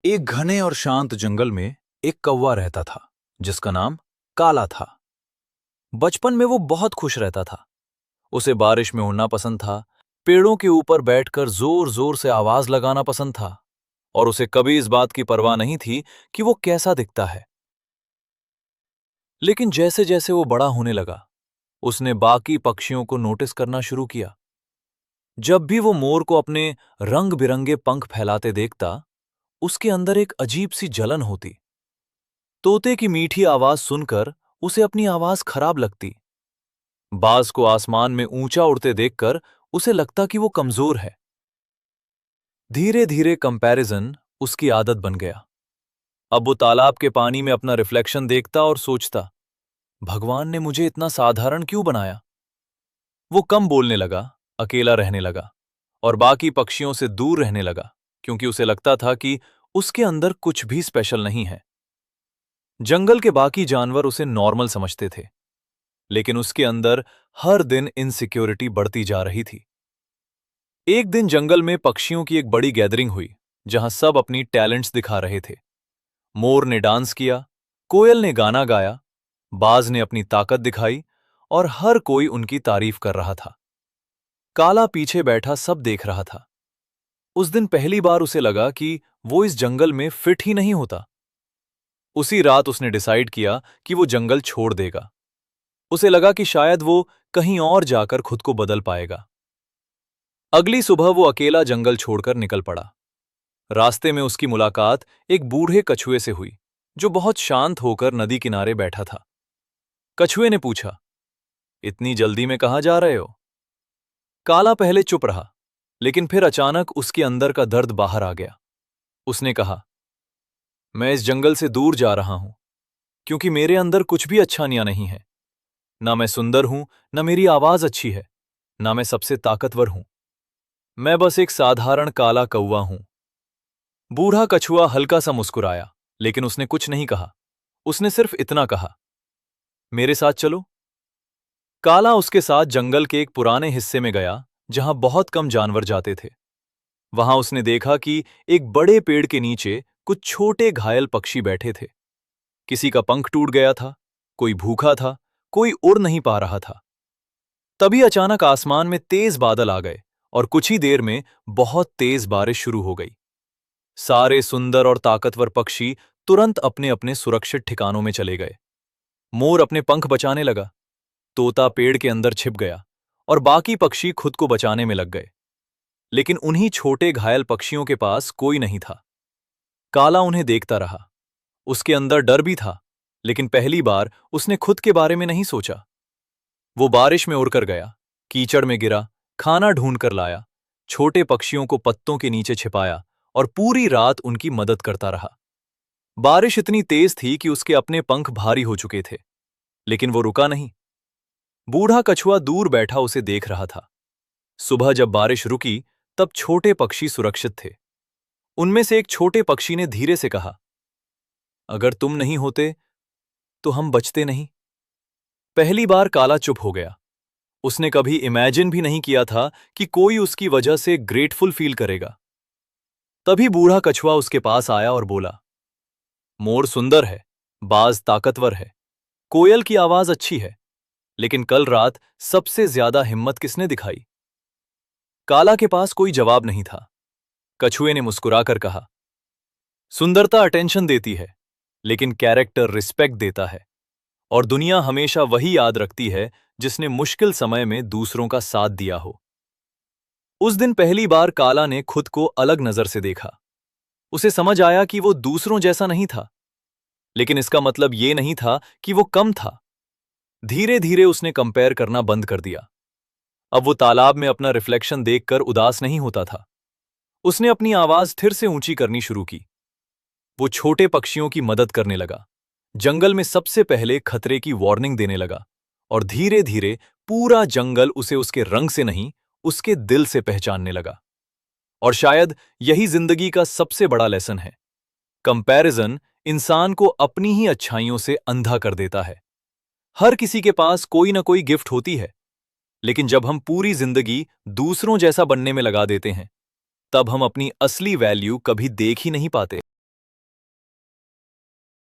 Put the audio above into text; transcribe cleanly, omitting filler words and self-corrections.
एक घने और शांत जंगल में एक कौवा रहता था जिसका नाम काला था। बचपन में वो बहुत खुश रहता था। उसे बारिश में उड़ना पसंद था, पेड़ों के ऊपर बैठकर जोर जोर से आवाज लगाना पसंद था, और उसे कभी इस बात की परवाह नहीं थी कि वो कैसा दिखता है। लेकिन जैसे जैसे वो बड़ा होने लगा, उसने बाकी पक्षियों को नोटिस करना शुरू किया। जब भी वो मोर को अपने रंग बिरंगे पंख फैलाते देखता, उसके अंदर एक अजीब सी जलन होती। तोते की मीठी आवाज सुनकर उसे अपनी आवाज खराब लगती। बाज को आसमान में ऊंचा उड़ते देखकर उसे लगता कि वो कमजोर है। धीरे धीरे कंपैरिजन उसकी आदत बन गया। अब वो तालाब के पानी में अपना रिफ्लेक्शन देखता और सोचता, भगवान ने मुझे इतना साधारण क्यों बनाया। वो कम बोलने लगा, अकेला रहने लगा और बाकी पक्षियों से दूर रहने लगा, क्योंकि उसे लगता था कि उसके अंदर कुछ भी स्पेशल नहीं है। जंगल के बाकी जानवर उसे नॉर्मल समझते थे, लेकिन उसके अंदर हर दिन इनसिक्योरिटी बढ़ती जा रही थी। एक दिन जंगल में पक्षियों की एक बड़ी गैदरिंग हुई, जहां सब अपनी टैलेंट्स दिखा रहे थे। मोर ने डांस किया, कोयल ने गाना गाया, बाज ने अपनी ताकत दिखाई और हर कोई उनकी तारीफ कर रहा था। काला पीछे बैठा सब देख रहा था। उस दिन पहली बार उसे लगा कि वो इस जंगल में फिट ही नहीं होता। उसी रात उसने डिसाइड किया कि वो जंगल छोड़ देगा। उसे लगा कि शायद वो कहीं और जाकर खुद को बदल पाएगा। अगली सुबह वो अकेला जंगल छोड़कर निकल पड़ा। रास्ते में उसकी मुलाकात एक बूढ़े कछुए से हुई, जो बहुत शांत होकर नदी किनारे बैठा था। कछुए ने पूछा, इतनी जल्दी में कहाँ जा रहे हो? काला पहले चुप रहा, लेकिन फिर अचानक उसके अंदर का दर्द बाहर आ गया। उसने कहा, मैं इस जंगल से दूर जा रहा हूं, क्योंकि मेरे अंदर कुछ भी अच्छानियां नहीं है। ना मैं सुंदर हूं, ना मेरी आवाज अच्छी है, ना मैं सबसे ताकतवर हूं। मैं बस एक साधारण काला कौवा हूं। बूढ़ा कछुआ हल्का सा मुस्कुराया, लेकिन उसने कुछ नहीं कहा। उसने सिर्फ इतना कहा, मेरे साथ चलो। काला उसके साथ जंगल के एक पुराने हिस्से में गया, जहां बहुत कम जानवर जाते थे। वहां उसने देखा कि एक बड़े पेड़ के नीचे कुछ छोटे घायल पक्षी बैठे थे। किसी का पंख टूट गया था, कोई भूखा था, कोई उड़ नहीं पा रहा था। तभी अचानक आसमान में तेज बादल आ गए और कुछ ही देर में बहुत तेज बारिश शुरू हो गई। सारे सुंदर और ताकतवर पक्षी तुरंत अपने अपने सुरक्षित ठिकानों में चले गए। मोर अपने पंख बचाने लगा, तोता पेड़ के अंदर छिप गया और बाकी पक्षी खुद को बचाने में लग गए। लेकिन उन्हीं छोटे घायल पक्षियों के पास कोई नहीं था। काला उन्हें देखता रहा। उसके अंदर डर भी था, लेकिन पहली बार उसने खुद के बारे में नहीं सोचा। वो बारिश में उड़कर गया, कीचड़ में गिरा, खाना ढूंढ कर लाया, छोटे पक्षियों को पत्तों के नीचे छिपाया और पूरी रात उनकी मदद करता रहा। बारिश इतनी तेज थी कि उसके अपने पंख भारी हो चुके थे, लेकिन वो रुका नहीं। बूढ़ा कछुआ दूर बैठा उसे देख रहा था। सुबह जब बारिश रुकी, तब छोटे पक्षी सुरक्षित थे। उनमें से एक छोटे पक्षी ने धीरे से कहा, अगर तुम नहीं होते तो हम बचते नहीं। पहली बार काला चुप हो गया। उसने कभी इमेजिन भी नहीं किया था कि कोई उसकी वजह से ग्रेटफुल फील करेगा। तभी बूढ़ा कछुआ उसके पास आया और बोला, मोर सुंदर है, बाज ताकतवर है, कोयल की आवाज अच्छी है, लेकिन कल रात सबसे ज्यादा हिम्मत किसने दिखाई? काला के पास कोई जवाब नहीं था। कछुए ने मुस्कुराकर कहा, सुंदरता अटेंशन देती है, लेकिन कैरेक्टर रिस्पेक्ट देता है, और दुनिया हमेशा वही याद रखती है जिसने मुश्किल समय में दूसरों का साथ दिया हो। उस दिन पहली बार काला ने खुद को अलग नजर से देखा। उसे समझ आया कि वो दूसरों जैसा नहीं था, लेकिन इसका मतलब ये नहीं था कि वो कम था। धीरे धीरे उसने कंपेयर करना बंद कर दिया। अब वो तालाब में अपना रिफ्लेक्शन देखकर उदास नहीं होता था। उसने अपनी आवाज फिर से ऊंची करनी शुरू की। वो छोटे पक्षियों की मदद करने लगा, जंगल में सबसे पहले खतरे की वार्निंग देने लगा, और धीरे धीरे पूरा जंगल उसे उसके रंग से नहीं, उसके दिल से पहचानने लगा। और शायद यही जिंदगी का सबसे बड़ा लेसन है। कंपैरिजन इंसान को अपनी ही अच्छाइयों से अंधा कर देता है। हर किसी के पास कोई ना कोई गिफ्ट होती है, लेकिन जब हम पूरी जिंदगी दूसरों जैसा बनने में लगा देते हैं, तब हम अपनी असली वैल्यू कभी देख ही नहीं पाते।